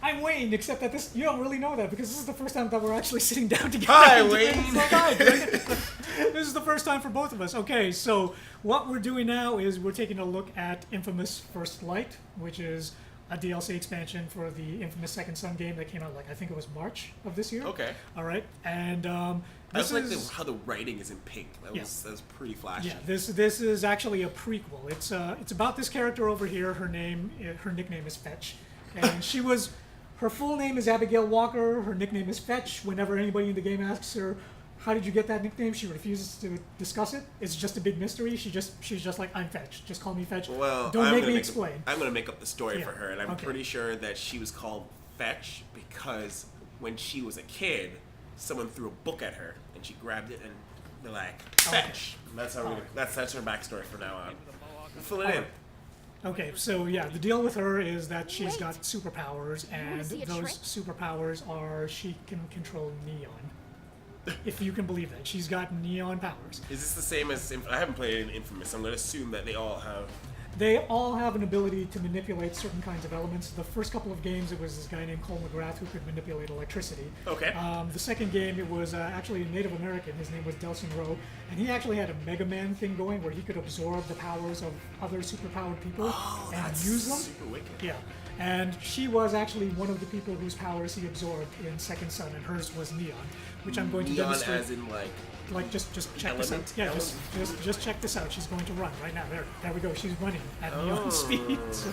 I'm Wayne, except that you don't really know that because this is the first time that we're actually sitting down together. Hi, Wayne. This is the first time for both of us. Okay, so what we're doing now is we're taking a look at Infamous First Light, which is a DLC expansion for the Infamous Second Son game that came out, I think it was March of this year. Okay. All right, and this is how the writing is in pink. That was pretty flashy. Yeah, this is actually a prequel. It's about this character over here. Her nickname is Fetch, and her full name is Abigail Walker. Her nickname is Fetch. Whenever anybody in the game asks her, "How did you get that nickname?" she refuses to discuss it. It's just a big mystery. She's just like, "I'm Fetch. Just call me Fetch. Well, don't make me explain." I'm gonna make up the story for her, and I'm pretty sure that she was called Fetch because when she was a kid, someone threw a book at her, and she grabbed it, and they're like, "Fetch." And that's how that's her backstory from now on. We'll fill it in. Okay, so yeah, the deal with her is that she's got superpowers, and those superpowers are she can control neon. If you can believe that. She's got neon powers. Is this the same as... I haven't played Infamous. I'm going to assume that they all have... They all have an ability to manipulate certain kinds of elements. The first couple of games, it was this guy named Cole McGrath who could manipulate electricity. Okay. The second game, it was actually a Native American. His name was Delson Rowe. And he actually had a Mega Man thing going where he could absorb the powers of other superpowered people and use them. Super wicked. Yeah. And she was actually one of the people whose powers he absorbed in Second Son, and hers was neon, which I'm going to demonstrate. Neon as in just check this out. Yeah, just check this out. She's going to run right now. There we go. She's running at neon speed. So.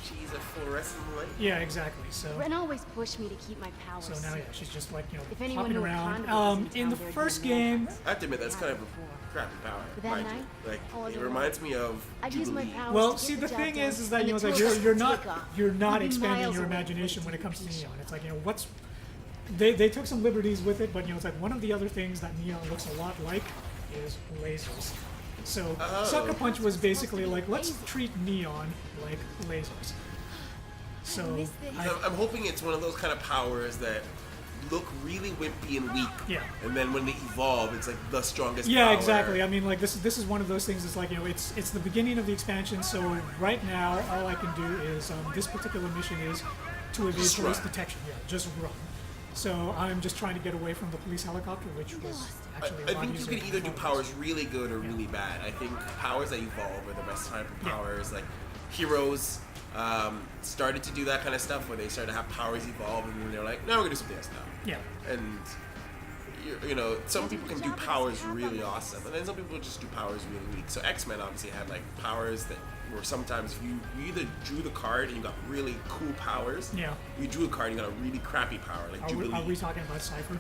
She's a fluorescent light. Yeah, exactly. So. Ren always pushed me to keep my powers. So now, she's just if hopping around. In the first game, I have to admit that's kind of a crappy power. That night, it reminds me of Jubilee. Well, see, the thing is that you're not expanding your imagination when it comes to neon. It's like what's they took some liberties with it, but it's like one of the other things that neon looks a lot like is lasers. So Sucker Punch was basically like, let's treat neon like lasers. So I'm hoping it's one of those kind of powers that look really wimpy and weak. Yeah. And then when they evolve, it's like the strongest power. Yeah, exactly. I mean, this is one of those things. It's like it's the beginning of the expansion. So right now, all I can do is this particular mission is to evade police detection. Yeah, just run. So I'm just trying to get away from the police helicopter, which was actually a lot I think you easier can either do powers really good or really bad. I think powers that evolve are the best type of powers. Like Heroes started to do that kind of stuff where they started to have powers evolve, and then they're like, no, we're gonna do something else now. Yeah. And some people can do powers really awesome, and then some people just do powers really weak. So X-Men obviously had powers that were sometimes if you either drew the card and you got really cool powers. Yeah. You drew a card and you got a really crappy power, like Jubilee. Are we talking about Cypher?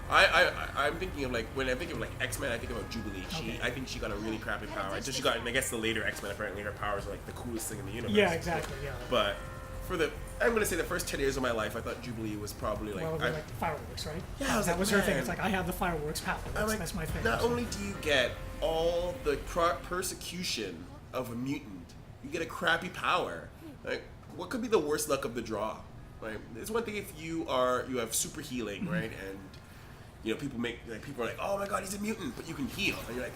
I'm thinking of when I think of X-Men, I think about Jubilee. I think she got a really crappy power. Until she got, and I guess the later X-Men, apparently her powers are the coolest thing in the universe. Yeah, exactly. Yeah. But I'm gonna say the first 10 years of my life, I thought Jubilee was probably fireworks, right? Yeah, that was her thing. It's like, I have the fireworks power. That's my thing. Not only do you get all the persecution of a mutant, you get a crappy power. What could be the worst luck of the draw? Right? It's one thing if you have super healing, right? And people are like, oh my god, he's a mutant, but you can heal, and you're like,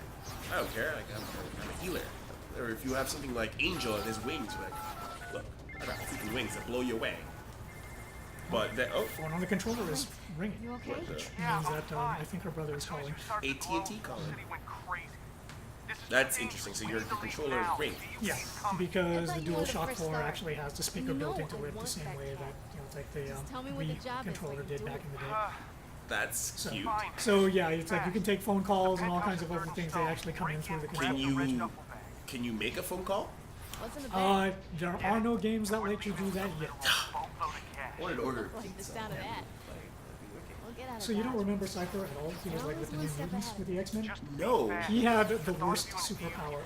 I don't care, I'm a healer. Or if you have something like Angel and his wings, you're like, look, I got freaking wings that blow you away. But phone on the controller is ringing. You okay? Which means that I think her brother is calling. AT&T calling. That's interesting. So your controller rings. Yeah, because the DualShock 4 actually has the speaker built into it the same way that it's like the Wii controller did back in the day. That's cute. So yeah, it's like you can take phone calls and all kinds of other things. They actually come in through the controller. Can you make a phone call? There are no games that let you do that yet. I wanted to order pizza. So you don't remember Cypher at all? He was with the New Mutants with the X-Men? No. He had the worst superpower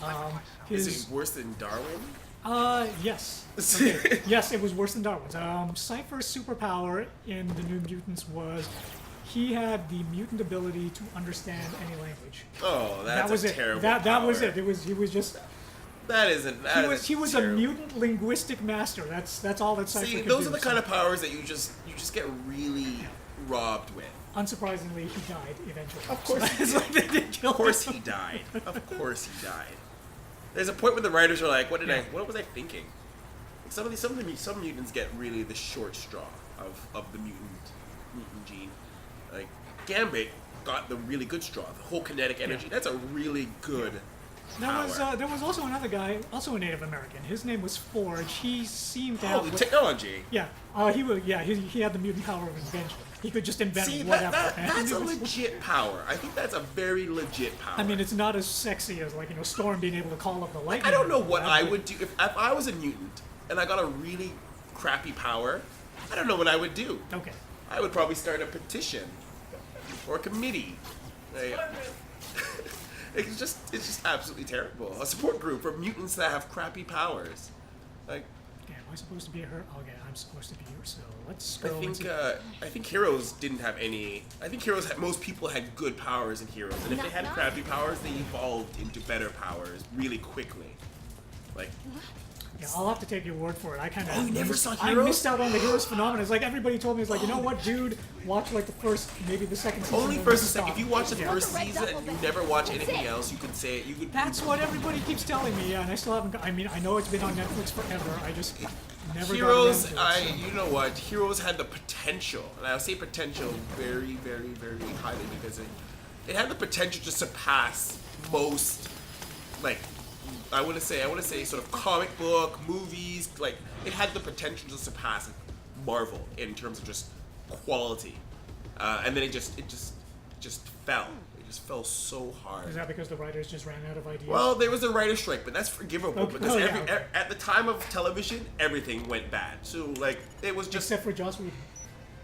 ever. Is it worse than Darwin? Yes. Okay. Yes, it was worse than Darwin's. Cypher's superpower in the New Mutants was he had the mutant ability to understand any language. Oh, that's terrible That power. was it. He was just. That isn't. He was a mutant linguistic master. That's all that Cypher could do. Those are the kind of powers that you just get really robbed with. Unsurprisingly, he died eventually. Of course, they did kill him. Of course he died. Of course he died. There's a point where the writers are like, "What was I thinking?" Some mutants get really the short straw of the mutant gene. Like Gambit got the really good straw, the whole kinetic energy. That's a really good power. There was also another guy, also a Native American. His name was Forge. He seemed to Oh, have the technology. Yeah, he had the mutant power of invention. He could just invent See, whatever. that's a legit power. I think that's a very legit power. I mean, it's not as sexy as like Storm being able to call up the lightning. I don't know what I would do if I was a mutant and I got a really crappy power. I don't know what I would do. Okay. I would probably start a petition or a committee. Like, it's just absolutely terrible. A support group for mutants that have crappy powers. Like, okay, am I supposed to be her? Okay, I'm supposed to be her. So let's go. I think Heroes didn't have any. I think most people had good powers in Heroes, and if they had crappy powers, they evolved into better powers really quickly. Like. Yeah, I'll have to take your word for it. I kind of. Oh, you never saw I Heroes? missed out on the Heroes phenomenon. It's like everybody told me, it's like, you know what, dude, watch like the first, maybe the second season. Only and first then and second. stop. If you watch the Yeah. first season and you never watch anything else, you could say it. You could. That's what everybody keeps telling me, yeah, and I still haven't. I mean, I know it's been on Netflix forever. I just never. Heroes, got around to it, so. you know what? Heroes had the potential, and I'll say potential very, very, very highly because it had the potential to surpass most, like, I want to say sort of comic book, movies, like, it had the potential to surpass Marvel in terms of just quality. And then it just fell. It just fell so hard. Is that because the writers just ran out of ideas? Well, there was a writer's strike, but that's forgivable Okay. because Oh, yeah. at the time of television, everything went bad. So, like, it was just... Except for Joss Whedon.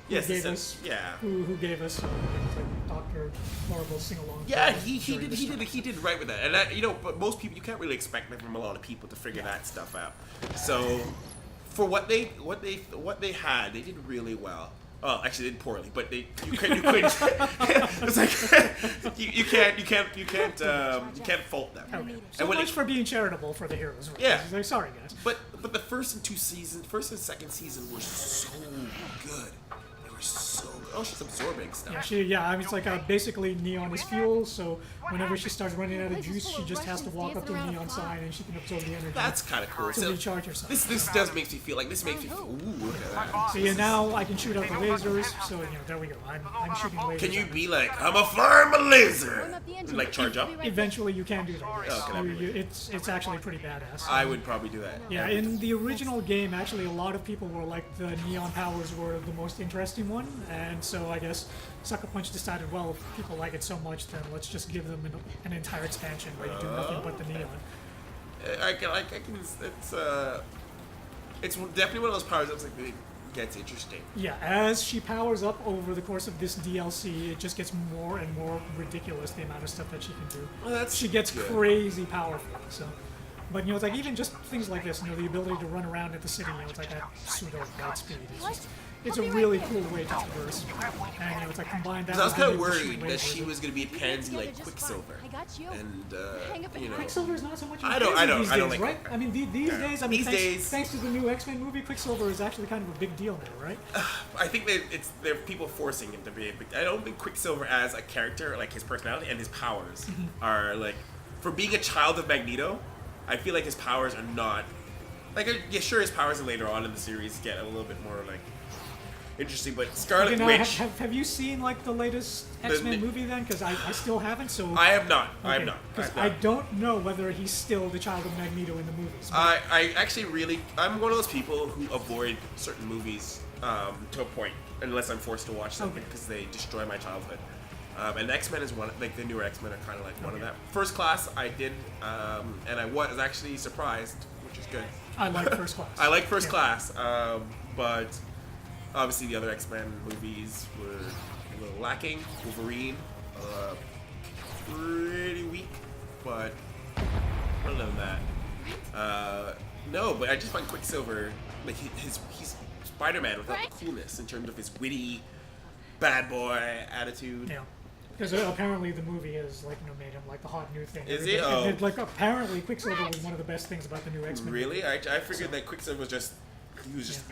Yes, gave except- us, yeah. Who gave us like Dr. Marvel sing-along. Yeah, during the strike. he did right with that, and that, but most people, you can't really expect that from a lot of people to figure that stuff out. So, for what they had, they did really well. Oh, actually, they did poorly, but you couldn't. It's like you can't fault them. Okay. So And when much for being charitable for the heroes. Right? Yeah. Like, sorry, guys. But the first and second season were so good. They were so good. Oh, she's absorbing stuff. I mean, it's like basically neon is fuel, so whenever she starts running out of juice, she just has to walk up to a neon sign and she can absorb the energy. That's kind of cool. to So recharge herself. this does makes me feel like this makes me feel. Ooh, look at that. So yeah, now I can shoot out the lasers, so there we go. I'm shooting lasers. Can you at be like, I'm a farmer laser? And like charge up? Eventually, you can do that. Oh, can I It's actually pretty badass. I would probably do that. Yeah, in the original game, actually, a lot of people were like the neon powers were the most interesting one, and so I guess Sucker Punch decided, well, if people like it so much, then let's just give them an entire expansion where you do nothing but the neon. It's definitely one of those powers that's like it gets interesting. Yeah, as she powers up over the course of this DLC, it just gets more and more ridiculous, the amount of stuff that she can do. Well, that's She gets good. crazy powerful, so... But, it's like, even just things like this, the ability to run around at the city, it's like that pseudo-light speed. It's a really cool way to traverse. And, it's like, combined that I was with kind of having to shoot worried that lasers. she was going to be a pansy like Quicksilver. And, Quicksilver is not so much of a I don't these like days, right? that. I mean, these days, These days- thanks to the new X-Men movie, Quicksilver is actually kind of a big deal now, right? I think they're people forcing him to be. I don't think Quicksilver as a character, like his personality and his powers, are like for being a child of Magneto. I feel like his powers are not like yeah, sure his powers later on in the series get a little bit more like interesting, but Scarlet Witch. Have you seen like the latest X-Men movie then? Because I still haven't. So I have not. I have not. Because I don't know whether he's still the child of Magneto in the movies. I actually really I'm one of those people who avoid certain movies to a point unless I'm forced to watch them because they destroy my childhood. And X-Men is one, like the newer X-Men are kind of like one of that. First Class, I did, and I was actually surprised, which is good. I like First Class. I like First Class, but obviously the other X-Men movies were a little lacking. Wolverine, pretty weak, but other than that, no. But I just find Quicksilver, like he's Spider-Man without the coolness in terms of his witty, bad boy attitude. Yeah. Because apparently the movie has made him like the hot new thing. Is it? And Oh. like apparently Quicksilver was one of the best things about the new X-Men. Really? I figured that Quicksilver was just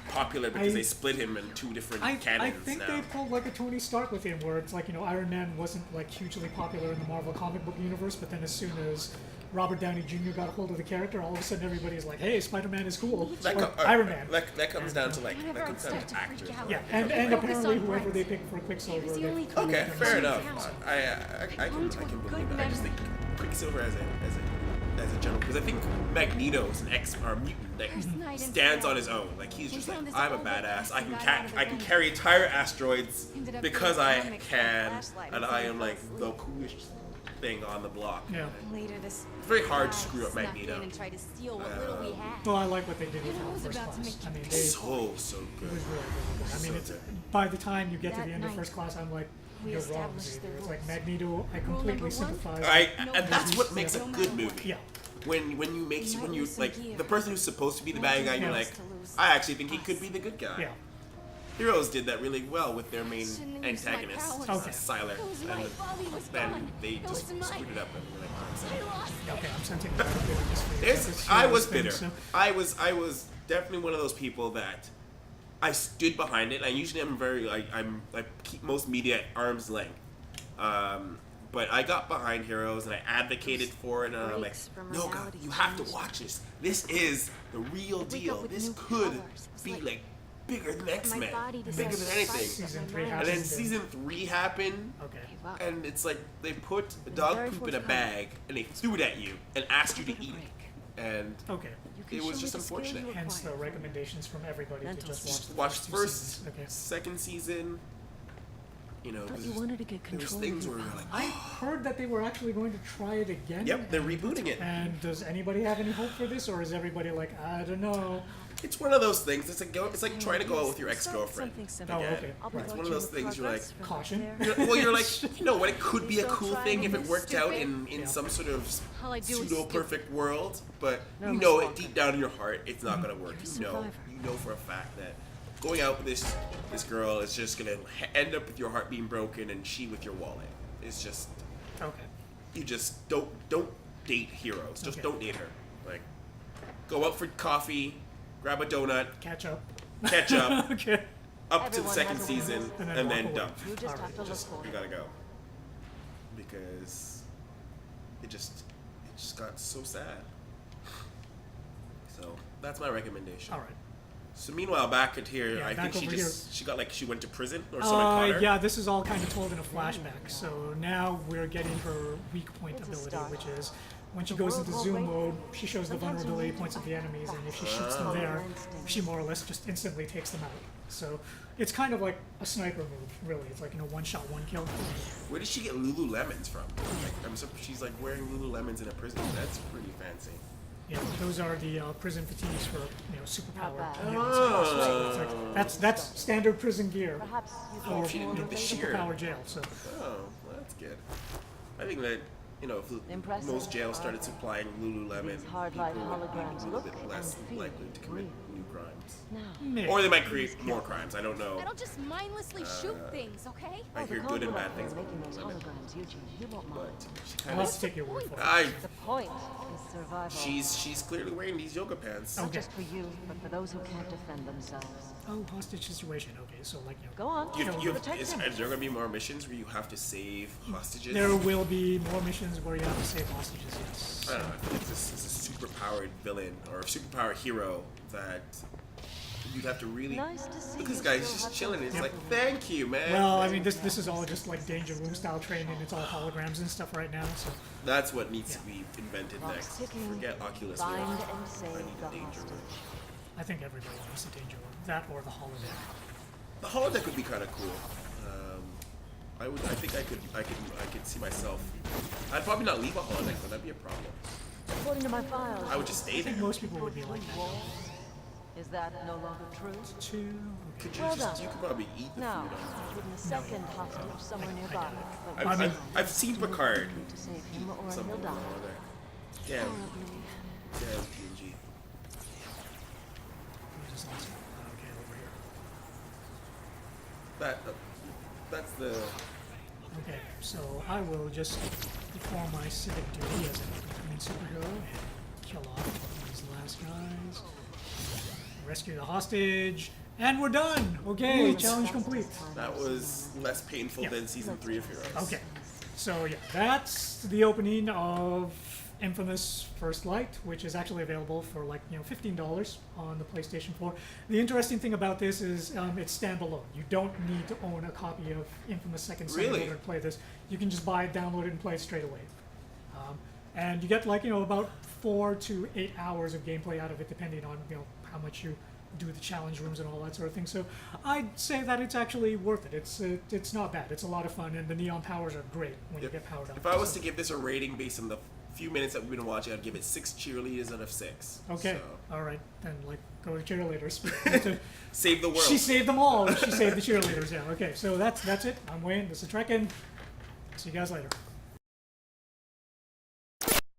popular because they split him in two different canons I think now. they pulled like a Tony Stark with him, where it's like Iron Man wasn't like hugely popular in the Marvel comic book universe, but then as soon as Robert Downey Jr. got a hold of the character, all of a sudden everybody's like, "Hey, Spider-Man is cool." That Or Iron Man. That comes down to like that comes down to actors. Yeah, and apparently whoever they pick for Quicksilver. They, Okay, fair enough. I can believe that. I just think Quicksilver as a general, because I think Magneto's an mutant that stands on his own. Like he's just like, I'm a badass. I can carry entire asteroids because I can, and I am like the coolest thing on the block. Yeah. It's very hard to screw up Magneto. Well, I like what they did with him in First Class. I mean, they, So good. it was really, really good. I mean, it's by the time you get to the end of First Class, I'm like, you're wrong, Xavier. It's like Magneto, I completely sympathize. And that's what makes a good movie. Yeah. When you like the person who's supposed to be the bad guy, you're like, I actually think he could be the good guy. Yeah. Heroes did that really well with their main antagonist, Okay. Sylar, and then they just screwed it up. And we're like, Okay, I'm sensing a bit of bitterness for you. I was Thing, bitter. so- I was definitely one of those people that I stood behind it. I usually am very I keep most media at arm's length. But I got behind Heroes and I advocated for it, and I'm like, no, God, you have to watch this. This is the real deal. This could be like bigger than X-Men, bigger than anything. Season 3 And happened. then season 3 happened, Okay. and it's like they put dog poop in a bag and they threw it at you and asked you to eat it. And Okay. it was just unfortunate. Hence the recommendations from everybody to just watch the Watch two first, seasons. Okay. second season. You know, Thought you wanted to get there was control things of where your you're like, I heard that they were actually going to try it again. yep, they're rebooting it. And does anybody have any hope for this, or is everybody like, I don't know? It's one of those things. It's like trying to go out with your ex-girlfriend. Something simple. Oh, Again. okay. Right. It's one of those things you're like, Caution. you're like, you know what? It could be a cool thing if it worked out in Yeah. some sort of All I do is pseudo-perfect world, but No, you Miss know it Walker. deep down in your heart, it's not gonna work. You're a You know survivor. for a fact that going out with this girl is just gonna end up with your heart being broken and she with your wallet. It's just, Okay. you just don't date Heroes. Just Okay. don't date her. Like, go out for coffee, grab a donut, Catch up. catch up, Okay. up to the Everyone second has a weakness. season, And then and walk then away. dump. You just Alright, have to look Just for you it. gotta go because it just got so sad. So that's my recommendation. All right. So meanwhile, back at here, Yeah, I back think over here. she went to prison or someone caught her. Yeah, this is all kind of told in a flashback. So now we're getting her weak point It's a ability, start. which is when she goes into zoom mode, she shows the vulnerability points of the enemies, and if she shoots them there, she more or less just instantly takes them out. So it's kind of like a sniper move, really. It's like, one shot, one kill. Where did she get Lululemons from? Like, I'm surprised she's like wearing Lululemons in a prison. That's pretty fancy. Yeah, those are the prison fatigues for superpower. bad. mutants. So it's like, that's standard prison gear Perhaps you for could she didn't need the sheer. superpower jail. So Oh, well, that's good. I think that if Impressive. most jails started supplying Lululemon, These hard people life would be a holograms little look bit and less feel likely to commit real. new crimes. now. maybe. Or they might create more crimes. I don't know. I don't just mindlessly shoot things, okay? I hear good and bad things about making those Lululemon. holograms, Eugene. You won't mind. She I'll kind have of. to take your word for it. The point is survival. She's clearly wearing these yoga pants. Not Okay. just for you, but for those who can't defend themselves. Oh, hostage situation. Okay, so like Go on. Protect Is them. there gonna be more missions where you have to save hostages? there will be more missions where you have to save hostages. Yes. I don't know. I think this is a super-powered villain or a super-powered hero that you'd have to really. Nice to see Look, this you guy's still just have chilling. some It's like, discipline. thank you, man. Well, I mean, this is all just like Danger Room style training. It's all holograms and stuff right now. So That's what needs to be invented Clock's next. ticking. Forget Oculus Find Rift. and save I need the a danger room. I think everybody wants the Danger Room. That or the holodeck. The holodeck would be kind of cool. I think I could see myself. I'd probably not leave a holodeck, but that'd be a problem. According to my files, I would just stay I think there. most people would be like that. walls. Is that no longer true? Two. Could you Well just? done. You could probably eat the Now, food on. wouldn't a second hostage somewhere nearby? But I've, I mean- I've seen Picard. to save him or Something he'll on the die. holodeck. Damn, Horribly. damn PNG. We just lost one. Okay, over here. That's the. Okay, so I will just perform my civic duty as an incoming superhero and kill off these last guys. Rescue the hostage, and we're done. Okay, challenge complete. That was less painful Yeah. than season 3 of Heroes. Okay, so yeah, that's the opening of Infamous First Light, which is actually available for like $15 on the PlayStation 4. The interesting thing about this is it's standalone. You don't need to own a copy of Infamous Second Son in Really? order to play this. You can just buy it, download it, and play it straight away. And you get like about 4 to 8 hours of gameplay out of it, depending on how much you do the challenge rooms and all that sort of thing. So I'd say that it's actually worth it. It's not bad. It's a lot of fun, and the neon powers are great when you get powered up. If I was to give this a rating based on the few minutes that we've been watching, I'd give it 6 cheerleaders out of 6. Okay, So, all right, then like go to cheerleaders. save the world. She saved them all. She saved the cheerleaders. Yeah. Okay, so that's it. I'm Wayne. This is Drekken. See you guys later.